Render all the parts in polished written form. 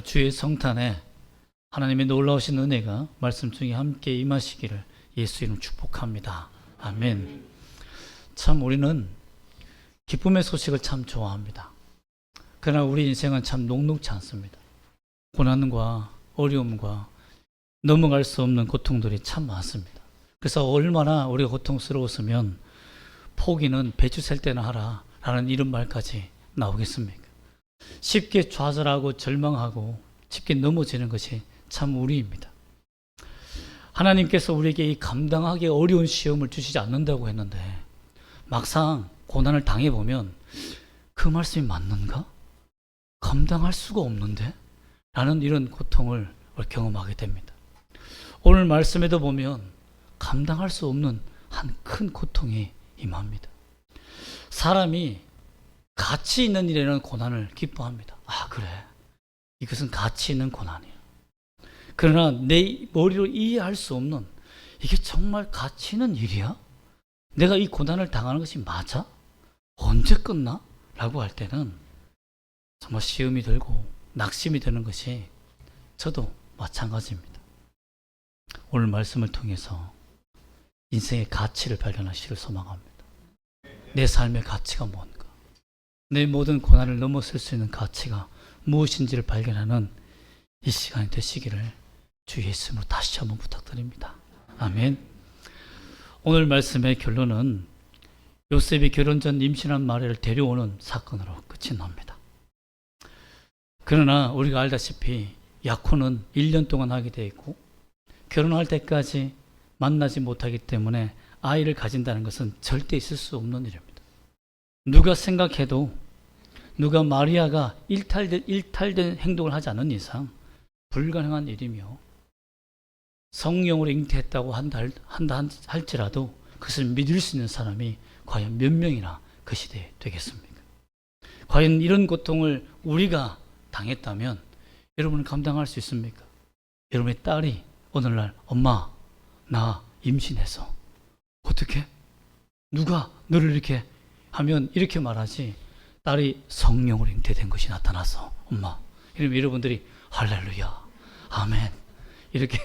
주의 성탄에 하나님의 놀라우신 은혜가 말씀 중에 함께 임하시기를 예수 이름 축복합니다. 아멘. 참 우리는 기쁨의 소식을 참 좋아합니다. 그러나 우리 인생은 참 녹록지 않습니다. 고난과 어려움과 넘어갈 수 없는 고통들이 참 많습니다. 그래서 얼마나 우리가 고통스러웠으면 포기는 배추 셀 때나 하라 라는 이런 말까지 나오겠습니까? 쉽게 좌절하고 절망하고 쉽게 넘어지는 것이 참 우리입니다. 하나님께서 우리에게 이 감당하기 어려운 시험을 주시지 않는다고 했는데 막상 고난을 당해보면 그 말씀이 맞는가? 감당할 수가 없는데? 라는 이런 고통을 경험하게 됩니다. 오늘 말씀에도 보면 감당할 수 없는 한 큰 고통이 임합니다. 사람이 가치 있는 일에는 고난을 기뻐합니다. 아, 그래. 이것은 가치 있는 고난이야. 그러나 내 머리로 이해할 수 없는 이게 정말 가치 있는 일이야? 내가 이 고난을 당하는 것이 맞아? 언제 끝나? 라고 할 때는 정말 시험이 들고 낙심이 되는 것이 저도 마찬가지입니다. 오늘 말씀을 통해서 인생의 가치를 발견하시기를 소망합니다. 내 삶의 가치가 뭔가? 내 모든 고난을 넘어설 수 있는 가치가 무엇인지를 발견하는 이 시간이 되시기를 주 예수님으로 다시 한번 부탁드립니다. 아멘. 오늘 말씀의 결론은 요셉이 결혼 전 임신한 마리아를 데려오는 사건으로 끝이 납니다. 그러나 우리가 알다시피 약혼은 1년 동안 하게 되어 있고 결혼할 때까지 만나지 못하기 때문에 아이를 가진다는 것은 절대 있을 수 없는 일입니다. 누가 생각해도 누가 마리아가 일탈된 행동을 하지 않는 이상 불가능한 일이며 성령으로 잉태했다고 한다 할지라도 그것을 믿을 수 있는 사람이 과연 몇 명이나 그 시대에 되겠습니까? 과연 이런 고통을 우리가 당했다면 여러분은 감당할 수 있습니까? 여러분의 딸이 오늘날 엄마 나 임신해서 어떻게? 누가 너를 이렇게 하면 이렇게 말하지 딸이 성령으로 잉태된 것이 나타나서 엄마 이러면 여러분들이 할렐루야 아멘 이렇게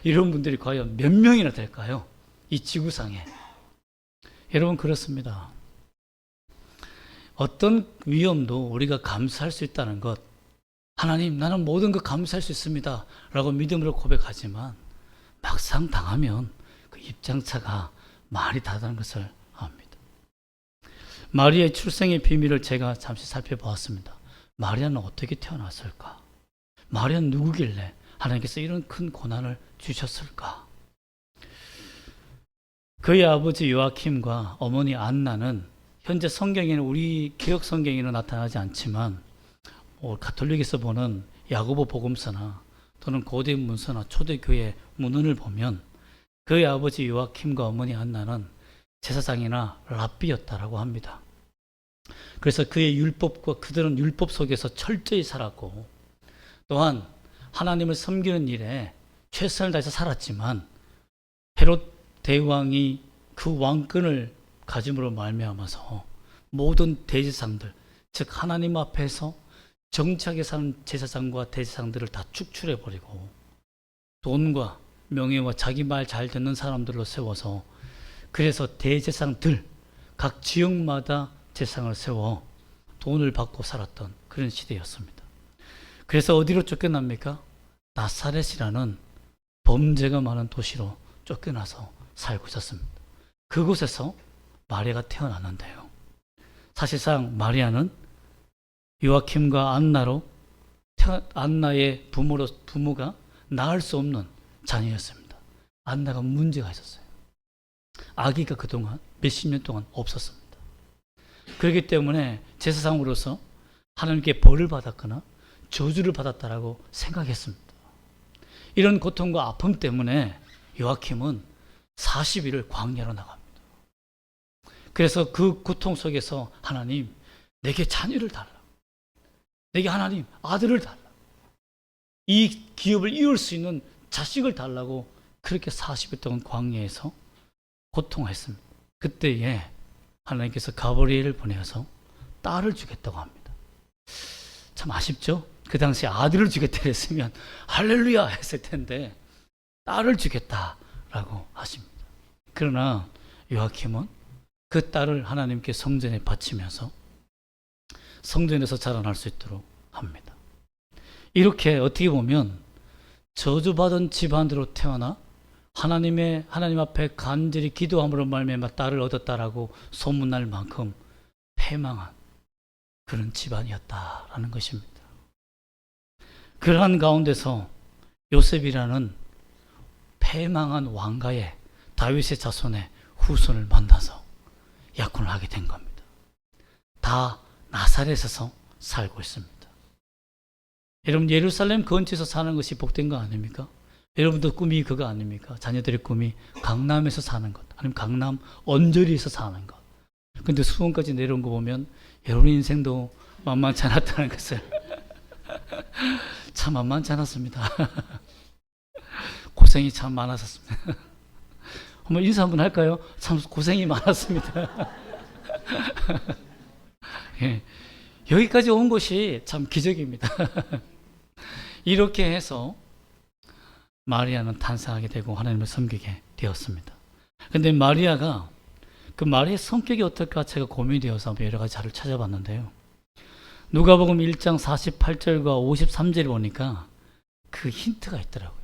이런 분들이 과연 몇 명이나 될까요? 이 지구상에. 여러분 그렇습니다. 어떤 위험도 우리가 감수할 수 있다는 것 하나님 나는 모든 것 감수할 수 있습니다 라고 믿음으로 고백하지만 막상 당하면 그 입장차가 말이 다르다는 것을 압니다. 마리아의 출생의 비밀을 제가 잠시 살펴보았습니다. 마리아는 어떻게 태어났을까? 마리아는 누구길래 하나님께서 이런 큰 고난을 주셨을까? 그의 아버지 요아킴과 어머니 안나는 현재 성경에는 우리 개혁 성경에는 나타나지 않지만 가톨릭에서 보는 야고보 복음서나 또는 고대 문서나 초대교회 문헌을 보면 그의 아버지 요아킴과 어머니 안나는 제사장이나 랍비였다라고 합니다. 그래서 그의 율법과 그들은 율법 속에서 철저히 살았고 또한 하나님을 섬기는 일에 최선을 다해서 살았지만 헤롯 대왕이 그 왕권을 가짐으로 말미암아서 모든 대제사장들 즉 하나님 앞에서 정치하게 사는 제사장과 대제사장들을 다 축출해버리고 돈과 명예와 자기 말 잘 듣는 사람들로 세워서 그래서 대제사장들 각 지역마다 제사장을 세워 돈을 받고 살았던 그런 시대였습니다. 그래서 어디로 쫓겨납니까? 나사렛이라는 범죄가 많은 도시로 쫓겨나서 살고 있었습니다. 그곳에서 마리아가 태어났는데요. 사실상 마리아는 요아킴과 안나로 안나의 부모가 낳을 수 없는 자녀였습니다. 안나가 문제가 있었어요. 아기가 그동안 몇십 년 동안 없었습니다. 그렇기 때문에 제사장으로서 하나님께 벌을 받았거나 저주를 받았다라고 생각했습니다. 이런 고통과 아픔 때문에 요아킴은 40일을 광야로 나갑니다. 그래서 그 고통 속에서 하나님 내게 자녀를 달라. 내게 하나님 아들을 달라. 이 기업을 이을 수 있는 자식을 달라고 그렇게 40일 동안 광야에서 고통했습니다. 그때에 하나님께서 가브리엘을 보내서 딸을 주겠다고 합니다. 참 아쉽죠? 그 당시 아들을 주겠다 했으면 할렐루야 했을 텐데 딸을 주겠다라고 하십니다. 그러나 요아킴은 그 딸을 하나님께 성전에 바치면서 성전에서 자라날 수 있도록 합니다. 이렇게 어떻게 보면 저주받은 집안으로 태어나 하나님 앞에 간절히 기도함으로 말미암아 딸을 얻었다라고 소문날 만큼 패망한 그런 집안이었다라는 것입니다. 그러한 가운데서 요셉이라는 패망한 왕가의 다윗의 자손의 후손을 만나서 약혼을 하게 된 겁니다. 다 나사렛에서 살고 있습니다. 여러분, 예루살렘 근처에서 사는 것이 복된 거 아닙니까? 여러분도 꿈이 그거 아닙니까? 자녀들의 꿈이 강남에서 사는 것, 아니면 강남 언저리에서 사는 것. 근데 수원까지 내려온 거 보면 여러분 인생도 만만치 않았다는 것을 참 만만치 않았습니다. 고생이 참 많았습니다. 한번 인사 한번 할까요? 참 고생이 많았습니다. 예, 여기까지 온 것이 참 기적입니다. 이렇게 해서 마리아는 탄생하게 되고 하나님을 섬기게 되었습니다. 근데 마리아가 그 마리아의 성격이 어떨까 제가 고민이 되어서 여러 가지 자료를 찾아봤는데요. 누가복음 1장 48절과 53절을 보니까 그 힌트가 있더라고요.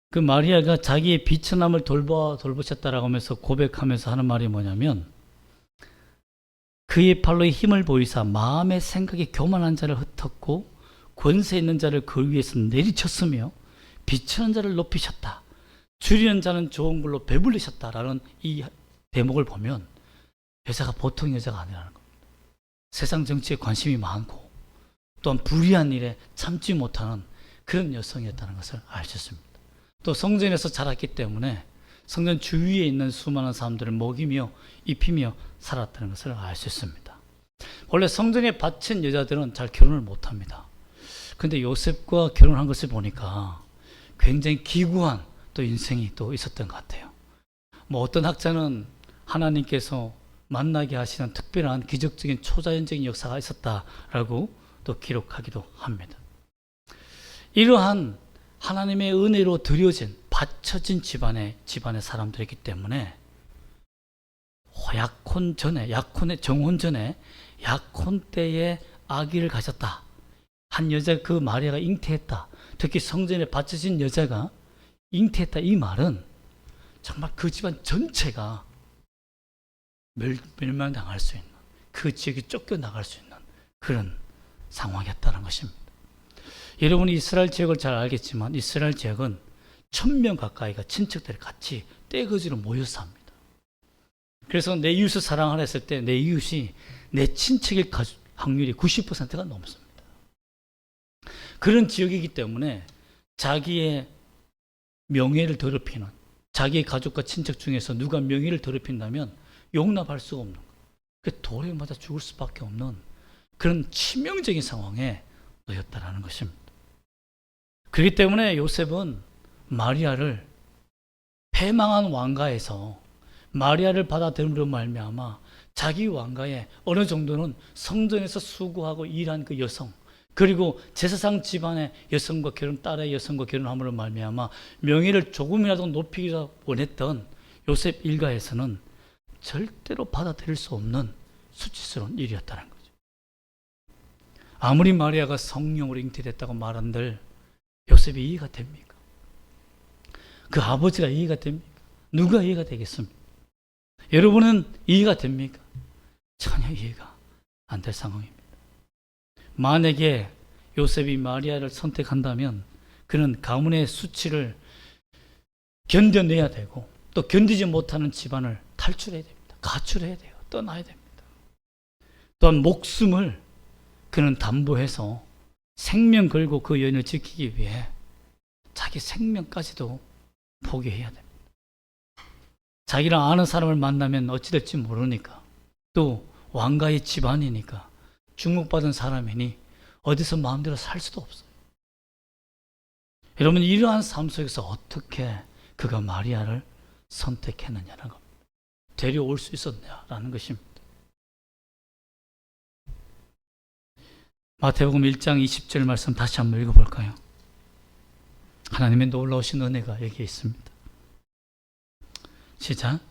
그 마리아가 자기의 비천함을 돌보셨다라고 하면서 고백하면서 하는 말이 뭐냐면, 그의 팔로의 힘을 보이사 마음의 생각이 교만한 자를 흩었고 권세 있는 자를 그 위에서 내리쳤으며 비천한 자를 높이셨다. 줄이는 자는 좋은 걸로 배불리셨다라는 이 대목을 보면 여자가 보통 여자가 아니라는 겁니다. 세상 정치에 관심이 많고 또한 불의한 일에 참지 못하는 그런 여성이었다는 것을 알 수 있습니다. 또 성전에서 자랐기 때문에 성전 주위에 있는 수많은 사람들을 먹이며 입히며 살았다는 것을 알 수 있습니다. 원래 성전에 바친 여자들은 잘 결혼을 못합니다. 근데 요셉과 결혼한 것을 보니까 굉장히 기구한 또 인생이 또 있었던 것 같아요. 뭐 어떤 학자는 하나님께서 만나게 하시는 특별한 기적적인 초자연적인 역사가 있었다라고 또 기록하기도 합니다. 이러한 하나님의 은혜로 드려진 바쳐진 집안의 사람들이기 때문에 정혼 전에 약혼 때에 아기를 가졌다. 한 여자 그 마리아가 잉태했다. 특히 성전에 바쳐진 여자가 잉태했다. 이 말은 정말 그 집안 전체가 멸망당할 수 있는, 그 지역이 쫓겨나갈 수 있는 그런 상황이었다는 것입니다. 여러분이 이스라엘 지역을 잘 알겠지만 이스라엘 지역은 1000명 가까이가 친척들이 같이 떼거지로 모여 삽니다. 그래서 내 이웃을 사랑하라 했을 때 내 이웃이 내 친척일 확률이 90%가 넘습니다. 그런 지역이기 때문에 자기의 명예를 더럽히는, 자기의 가족과 친척 중에서 누가 명예를 더럽힌다면 용납할 수가 없는 거예요. 그 돌에 맞아 죽을 수밖에 없는 그런 치명적인 상황에 놓였다라는 것입니다. 그렇기 때문에 요셉은 마리아를 패망한 왕가에서 마리아를 받아들임으로 말미암아 자기 왕가에 어느 정도는 성전에서 수고하고 일한 그 여성, 그리고 제사상 집안의 여성과 딸의 여성과 결혼함으로 말미암아 명예를 조금이라도 높이기를 원했던 요셉 일가에서는 절대로 받아들일 수 없는 수치스러운 일이었다는 거죠. 아무리 마리아가 성령으로 잉태됐다고 말한들 요셉이 이해가 됩니까? 그 아버지가 이해가 됩니까? 누가 이해가 되겠습니까? 여러분은 이해가 됩니까? 전혀 이해가 안 될 상황입니다. 만약에 요셉이 마리아를 선택한다면 그는 가문의 수치를 견뎌내야 되고 또 견디지 못하는 집안을 탈출해야 됩니다. 가출해야 돼요. 떠나야 됩니다. 또한 목숨을 그는 담보해서 생명 걸고 그 여인을 지키기 위해 자기 생명까지도 포기해야 됩니다. 자기랑 아는 사람을 만나면 어찌 될지 모르니까, 또 왕가의 집안이니까 주목받은 사람이니 어디서 마음대로 살 수도 없어요. 여러분, 이러한 삶 속에서 어떻게 그가 마리아를 선택했느냐는 겁니다. 데려올 수 있었냐라는 것입니다. 마태복음 1장 20절 말씀 다시 한번 읽어볼까요? 하나님의 놀라우신 은혜가 여기에 있습니다. 시작.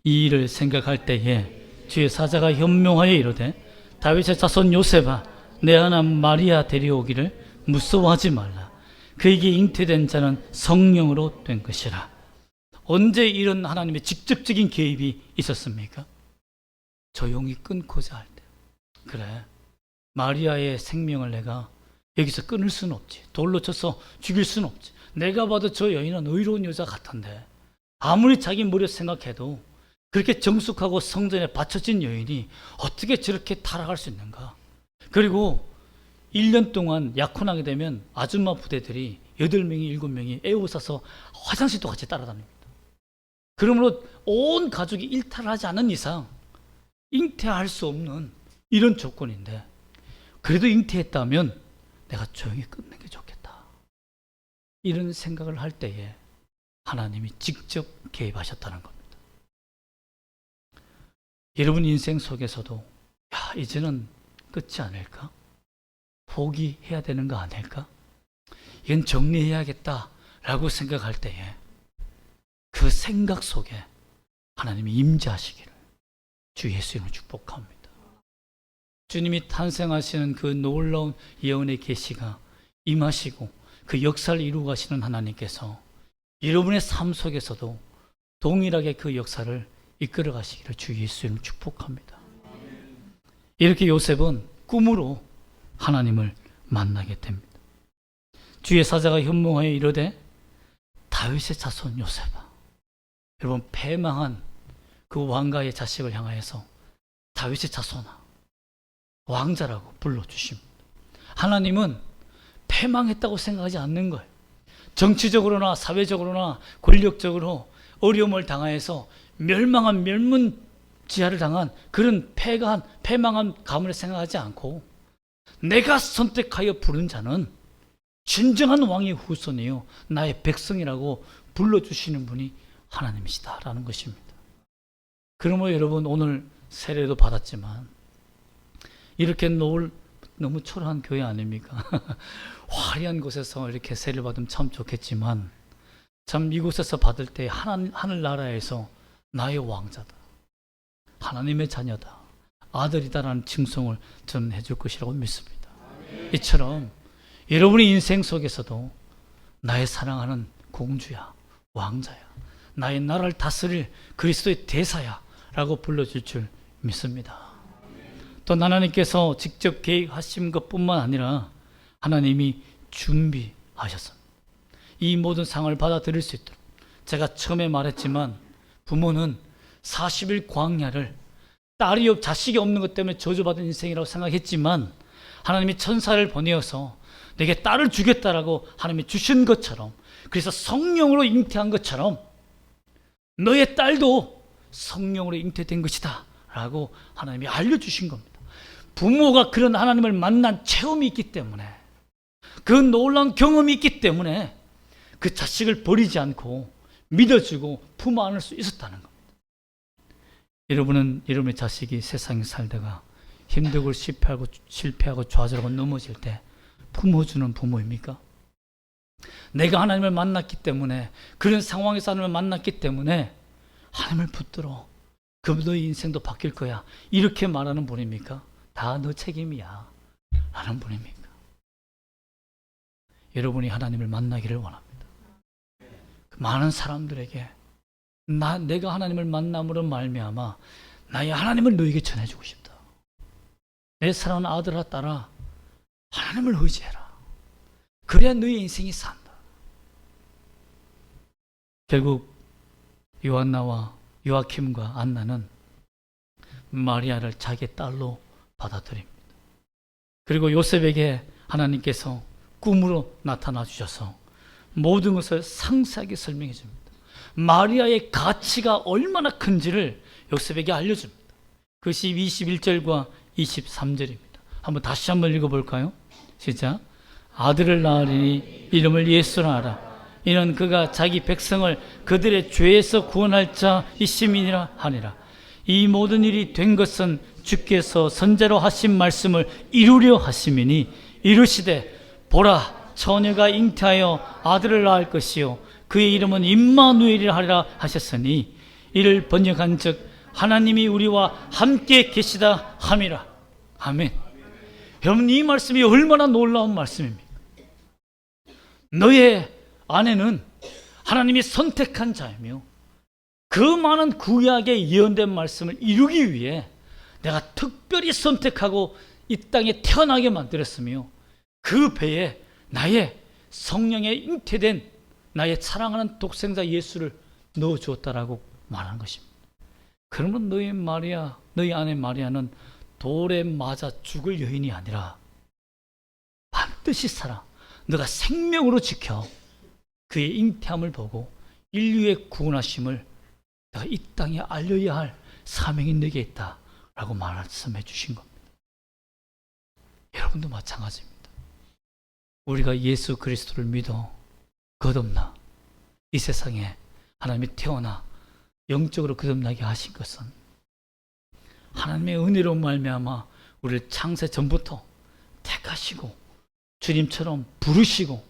이 일을 생각할 때에 주의 사자가 현명하여 이르되 다윗의 자손 요셉아 내 하나 마리아 데려오기를 무서워하지 말라. 그에게 잉태된 자는 성령으로 된 것이라. 언제 이런 하나님의 직접적인 개입이 있었습니까? 조용히 끊고자 할 때. 그래, 마리아의 생명을 내가 여기서 끊을 수는 없지. 돌로 쳐서 죽일 수는 없지. 내가 봐도 저 여인은 의로운 여자 같은데 아무리 자기 머리에 생각해도 그렇게 정숙하고 성전에 바쳐진 여인이 어떻게 저렇게 타락할 수 있는가? 그리고 1년 동안 약혼하게 되면 아줌마 부대들이 8명이 7명이 애워싸서 화장실도 같이 따라다닙니다. 그러므로 온 가족이 일탈하지 않은 이상 잉태할 수 없는 이런 조건인데, 그래도 잉태했다면 내가 조용히 끝내는 게 좋겠다. 이런 생각을 할 때에 하나님이 직접 개입하셨다는 겁니다. 여러분 인생 속에서도 이제는 끝이 아닐까? 포기해야 되는 거 아닐까? 이건 정리해야겠다라고 생각할 때에 그 생각 속에 하나님이 임재하시기를 주 예수님을 축복합니다. 주님이 탄생하시는 그 놀라운 예언의 계시가 임하시고 그 역사를 이루어 가시는 하나님께서 여러분의 삶 속에서도 동일하게 그 역사를 이끌어 가시기를 주 예수님을 축복합니다. 이렇게 요셉은 꿈으로 하나님을 만나게 됩니다. 주의 사자가 현몽하여 이르되 다윗의 자손 요셉아. 여러분, 패망한 그 왕가의 자식을 향하여서 다윗의 자손아, 왕자라고 불러주십니다. 하나님은 패망했다고 생각하지 않는 거예요. 정치적으로나 사회적으로나 권력적으로 어려움을 당하여서 멸망한 멸문지하를 당한 그런 패망한 가문을 생각하지 않고 내가 선택하여 부른 자는 진정한 왕의 후손이요 나의 백성이라고 불러주시는 분이 하나님이시다라는 것입니다. 그러므로 여러분, 오늘 세례도 받았지만 이렇게 너무 초라한 교회 아닙니까? 화려한 곳에서 이렇게 세례를 받으면 참 좋겠지만 참 이곳에서 받을 때 하늘나라에서 나의 왕자다, 하나님의 자녀다, 아들이다라는 칭송을 저는 해줄 것이라고 믿습니다. 이처럼 여러분의 인생 속에서도 나의 사랑하는 공주야, 왕자야, 나의 나라를 다스릴 그리스도의 대사야 라고 불러줄 줄 믿습니다. 또 하나님께서 직접 계획하신 것뿐만 아니라 하나님이 준비하셨습니다. 이 모든 상을 받아들일 수 있도록. 제가 처음에 말했지만 부모는 40일 광야를 자식이 없는 것 때문에 저주받은 인생이라고 생각했지만 하나님이 천사를 보내어서 내게 딸을 주겠다라고 하나님이 주신 것처럼, 그래서 성령으로 잉태한 것처럼 너의 딸도 성령으로 잉태된 것이다 라고 하나님이 알려주신 겁니다. 부모가 그런 하나님을 만난 체험이 있기 때문에, 그 놀라운 경험이 있기 때문에 그 자식을 버리지 않고 믿어주고 품어 안을 수 있었다는 겁니다. 여러분은 여러분의 자식이 세상에 살다가 힘들고 실패하고 좌절하고 넘어질 때 품어주는 부모입니까? 내가 하나님을 만났기 때문에, 그런 상황에서 하나님을 만났기 때문에 하나님을 붙들어 너의 인생도 바뀔 거야 이렇게 말하는 분입니까? 다 너 책임이야 라는 분입니까? 여러분이 하나님을 만나기를 원합니다. 많은 사람들에게 내가 하나님을 만남으로 말미암아 나의 하나님을 너에게 전해주고 싶다. 내 사랑하는 아들아 딸아, 하나님을 의지해라. 그래야 너의 인생이 산다. 결국 요한나와 요아킴과 안나는 마리아를 자기의 딸로 받아들입니다. 그리고 요셉에게 하나님께서 꿈으로 나타나 주셔서 모든 것을 상세하게 설명해 줍니다. 마리아의 가치가 얼마나 큰지를 요셉에게 알려줍니다. 그것이 21절과 23절입니다. 다시 한번 읽어볼까요? 시작. 아들을 낳으리니 이름을 예수라 하라. 이는 그가 자기 백성을 그들의 죄에서 구원할 자이심이니라 하니라. 이 모든 일이 된 것은 주께서 선제로 하신 말씀을 이루려 하심이니 이르시되 보라 처녀가 잉태하여 아들을 낳을 것이요 그의 이름은 임마누엘이라 하리라 하셨으니 이를 번역한즉 하나님이 우리와 함께 계시다 함이라. 아멘. 여러분, 이 말씀이 얼마나 놀라운 말씀입니까? 너의 아내는 하나님이 선택한 자이며 그 많은 구약의 예언된 말씀을 이루기 위해 내가 특별히 선택하고 이 땅에 태어나게 만들었으며 그 배에 나의 성령에 잉태된 나의 사랑하는 독생자 예수를 넣어주었다라고 말하는 것입니다. 그러면 너희 아내 마리아는 돌에 맞아 죽을 여인이 아니라 반드시 살아 너가 생명으로 지켜 그의 잉태함을 보고 인류의 구원하심을 내가 이 땅에 알려야 할 사명이 내게 있다라고 말씀해 주신 겁니다. 여러분도 마찬가지입니다. 우리가 예수 그리스도를 믿어 거듭나 이 세상에 하나님이 태어나 영적으로 거듭나게 하신 것은 하나님의 은혜로 말미암아 우리를 창세 전부터 택하시고 주님처럼 부르시고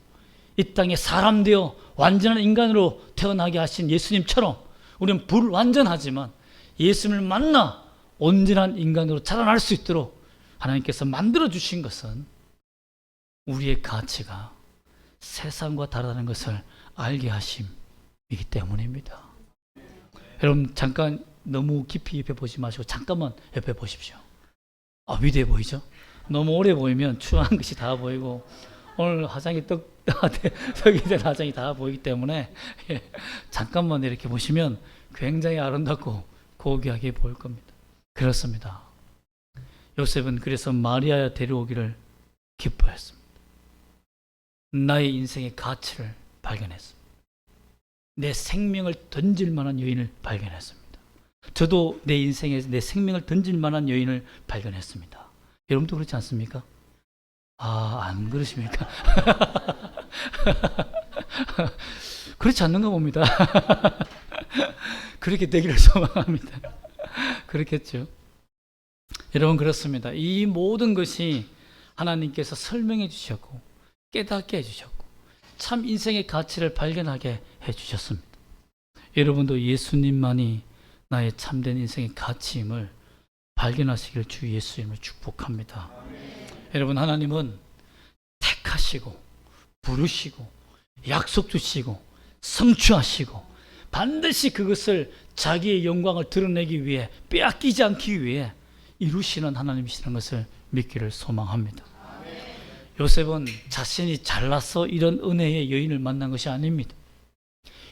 이 땅에 사람 되어 완전한 인간으로 태어나게 하신 예수님처럼 우리는 불완전하지만 예수님을 만나 온전한 인간으로 자라날 수 있도록 하나님께서 만들어 주신 것은 우리의 가치가 세상과 다르다는 것을 알게 하심이기 때문입니다. 여러분, 잠깐 너무 깊이 옆에 보지 마시고 잠깐만 옆에 보십시오. 위대해 보이죠? 너무 오래 보이면 추한 것이 다 보이고 오늘 화장이 떡이 된 화장이 다 보이기 때문에 잠깐만 이렇게 보시면 굉장히 아름답고 고귀하게 보일 겁니다. 그렇습니다. 요셉은 그래서 마리아 데려오기를 기뻐했습니다. 나의 인생의 가치를 발견했습니다. 내 생명을 던질 만한 여인을 발견했습니다. 저도 내 인생에 내 생명을 던질 만한 여인을 발견했습니다. 여러분도 그렇지 않습니까? 안 그러십니까? 그렇지 않는가 봅니다. 그렇게 되기를 소망합니다. 그렇겠죠. 여러분, 그렇습니다. 이 모든 것이 하나님께서 설명해 주셨고 깨닫게 해주셨고 참 인생의 가치를 발견하게 해주셨습니다. 여러분도 예수님만이 나의 참된 인생의 가치임을 발견하시길 주 예수님을 축복합니다. 여러분, 하나님은 택하시고 부르시고 약속 주시고 성취하시고 반드시 그것을 자기의 영광을 드러내기 위해 빼앗기지 않기 위해 이루시는 하나님이시라는 것을 믿기를 소망합니다. 요셉은 자신이 잘나서 이런 은혜의 여인을 만난 것이 아닙니다.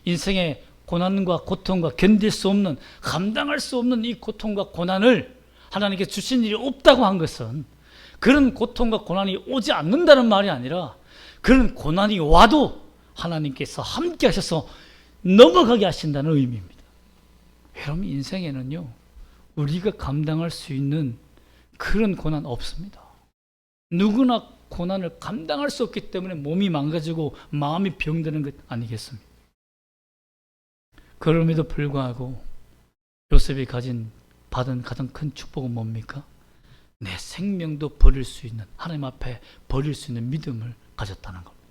인생의 고난과 고통과 견딜 수 없는, 감당할 수 없는 이 고통과 고난을 하나님께 주신 일이 없다고 한 것은 그런 고통과 고난이 오지 않는다는 말이 아니라 그런 고난이 와도 하나님께서 함께 하셔서 넘어가게 하신다는 의미입니다. 여러분, 인생에는요 우리가 감당할 수 있는 그런 고난 없습니다. 누구나 고난을 감당할 수 없기 때문에 몸이 망가지고 마음이 병드는 것 아니겠습니까? 그럼에도 불구하고 요셉이 받은 가장 큰 축복은 뭡니까? 내 생명도 버릴 수 있는, 하나님 앞에 버릴 수 있는 믿음을 가졌다는 겁니다.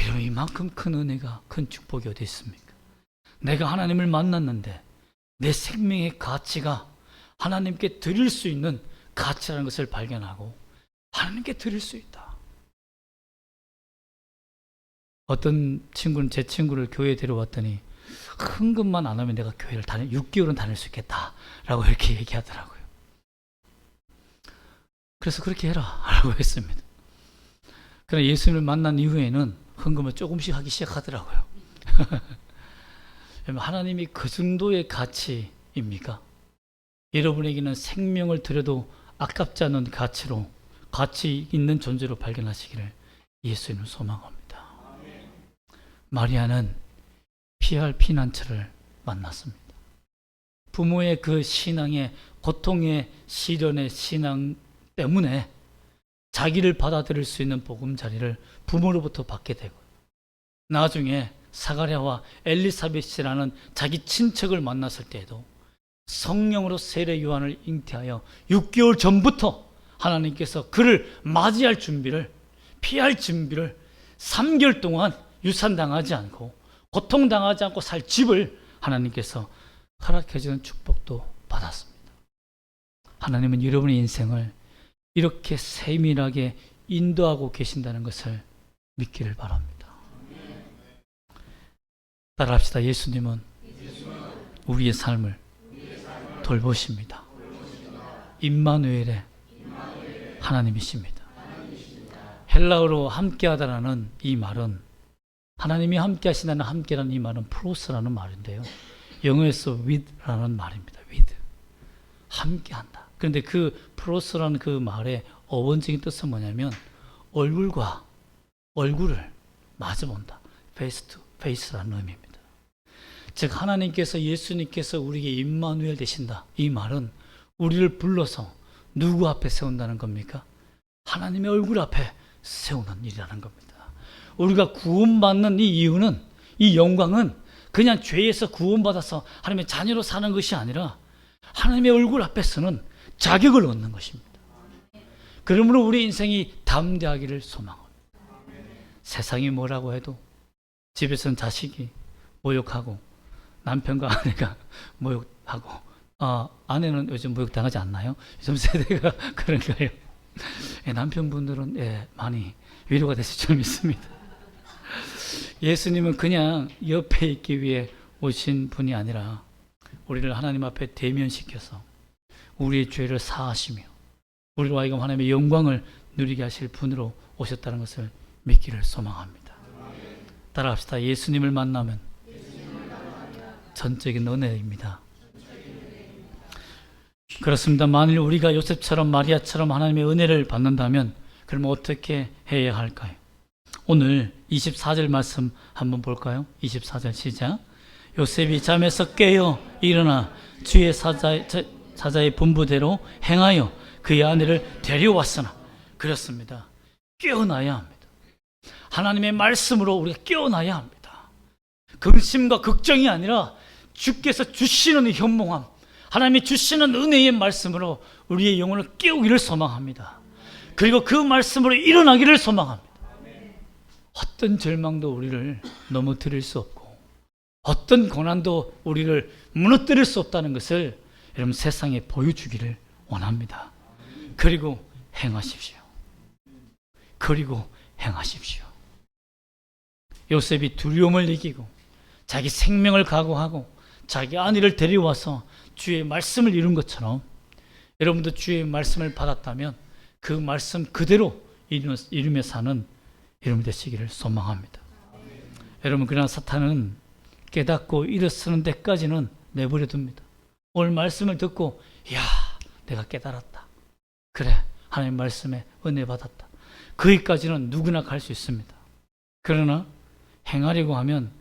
여러분, 이만큼 큰 은혜가, 큰 축복이 어디 있습니까? 내가 하나님을 만났는데 내 생명의 가치가 하나님께 드릴 수 있는 가치라는 것을 발견하고 하나님께 드릴 수 있다. 어떤 친구는 제 친구를 교회에 데려왔더니 헌금만 안 하면 내가 교회를 6개월은 다닐 수 있겠다라고 이렇게 얘기하더라고요. 그래서 그렇게 해라 라고 했습니다. 그러나 예수님을 만난 이후에는 헌금을 조금씩 하기 시작하더라고요. 하나님이 그 정도의 가치입니까? 여러분에게는 생명을 드려도 아깝지 않은 가치로, 가치 있는 존재로 발견하시기를 예수님을 소망합니다. 마리아는 피할 피난처를 만났습니다. 부모의 그 신앙의 고통의 시련의 신앙 때문에 자기를 받아들일 수 있는 보금자리를 부모로부터 받게 되고 나중에 사가랴와 엘리사벳이라는 자기 친척을 만났을 때에도 성령으로 세례 요한을 잉태하여 6개월 전부터 하나님께서 그를 맞이할 준비를, 피할 준비를 3개월 동안 유산당하지 않고 고통당하지 않고 살 집을 하나님께서 허락해 주는 축복도 받았습니다. 하나님은 여러분의 인생을 이렇게 세밀하게 인도하고 계신다는 것을 믿기를 바랍니다. 따라합시다. 예수님은 우리의 삶을 돌보십니다. 임마누엘의 하나님이십니다. 헬라어로 함께하다라는 이 말은, 하나님이 함께하신다는 함께라는 이 말은 프로스라는 말인데요, 영어에서 with라는 말입니다. with, 함께한다. 그런데 그 프로스라는 그 말의 어원적인 뜻은 뭐냐면 얼굴과 얼굴을 마주본다, face to face라는 의미입니다. 즉 하나님께서, 예수님께서 우리에게 임마누엘 되신다, 이 말은 우리를 불러서 누구 앞에 세운다는 겁니까? 하나님의 얼굴 앞에 세우는 일이라는 겁니다. 우리가 구원받는 이 이유는, 이 영광은 그냥 죄에서 구원받아서 하나님의 자녀로 사는 것이 아니라 하나님의 얼굴 앞에서는 자격을 얻는 것입니다. 그러므로 우리 인생이 담대하기를 소망합니다. 세상이 뭐라고 해도 집에서는 자식이 모욕하고 남편과 아내가 모욕하고, 아내는 요즘 모욕당하지 않나요? 요즘 세대가 그런가요? 남편분들은 많이 위로가 되실 줄 믿습니다. 예수님은 그냥 옆에 있기 위해 오신 분이 아니라 우리를 하나님 앞에 대면시켜서 우리의 죄를 사하시며 우리로 하여금 하나님의 영광을 누리게 하실 분으로 오셨다는 것을 믿기를 소망합니다. 따라합시다. 예수님을 만나면 전적인 은혜입니다. 그렇습니다. 만일 우리가 요셉처럼 마리아처럼 하나님의 은혜를 받는다면 그러면 어떻게 해야 할까요? 오늘 24절 말씀 한번 볼까요? 24절 시작. 요셉이 잠에서 깨어 일어나 주의 사자의 분부대로 행하여 그의 아내를 데려왔으나, 그렇습니다. 깨어나야 합니다. 하나님의 말씀으로 우리가 깨어나야 합니다. 근심과 걱정이 아니라 주께서 주시는 현몽함, 하나님이 주시는 은혜의 말씀으로 우리의 영혼을 깨우기를 소망합니다. 그리고 그 말씀으로 일어나기를 소망합니다. 어떤 절망도 우리를 넘어뜨릴 수 없고 어떤 고난도 우리를 무너뜨릴 수 없다는 것을 여러분 세상에 보여주기를 원합니다. 그리고 행하십시오. 그리고 행하십시오. 요셉이 두려움을 이기고 자기 생명을 각오하고 자기 아내를 데려와서 주의 말씀을 이룬 것처럼 여러분도 주의 말씀을 받았다면 그 말씀 그대로 이루며 사는 여러분 되시기를 소망합니다. 여러분, 그러나 사탄은 깨닫고 일어서는 데까지는 내버려 둡니다. 오늘 말씀을 듣고 내가 깨달았다, 그래 하나님 말씀에 은혜 받았다, 거기까지는 누구나 갈 수 있습니다. 그러나 행하려고 하면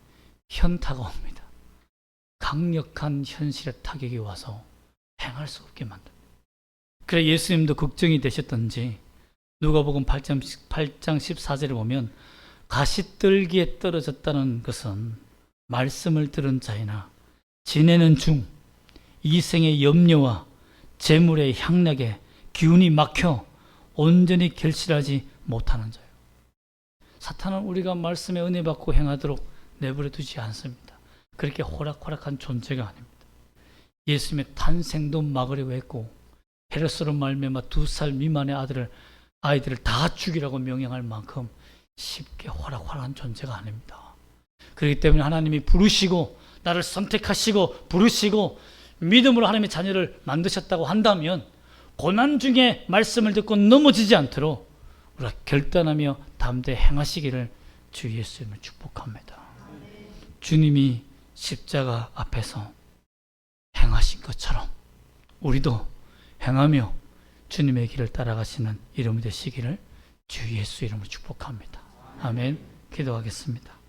현타가 옵니다. 강력한 현실의 타격이 와서 행할 수 없게 만듭니다. 그래 예수님도 걱정이 되셨던지 누가복음 8장 14절에 보면 가시떨기에 떨어졌다는 것은 말씀을 들은 자이나 지내는 중 이생의 염려와 재물의 향락에 기운이 막혀 온전히 결실하지 못하는 자예요. 사탄은 우리가 말씀에 은혜 받고 행하도록 내버려 두지 않습니다. 그렇게 호락호락한 존재가 아닙니다. 예수님의 탄생도 막으려고 했고 헤롯으로 말미암아 2살 미만의 아이들을 다 죽이라고 명령할 만큼 쉽게 호락호락한 존재가 아닙니다. 그렇기 때문에 하나님이 부르시고 나를 선택하시고 부르시고 믿음으로 하나님의 자녀를 만드셨다고 한다면 고난 중에 말씀을 듣고 넘어지지 않도록 우리가 결단하며 담대히 행하시기를 주 예수님을 축복합니다. 주님이 십자가 앞에서 행하신 것처럼 우리도 행하며 주님의 길을 따라가시는 이름이 되시기를 주 예수 이름으로 축복합니다. 아멘. 기도하겠습니다.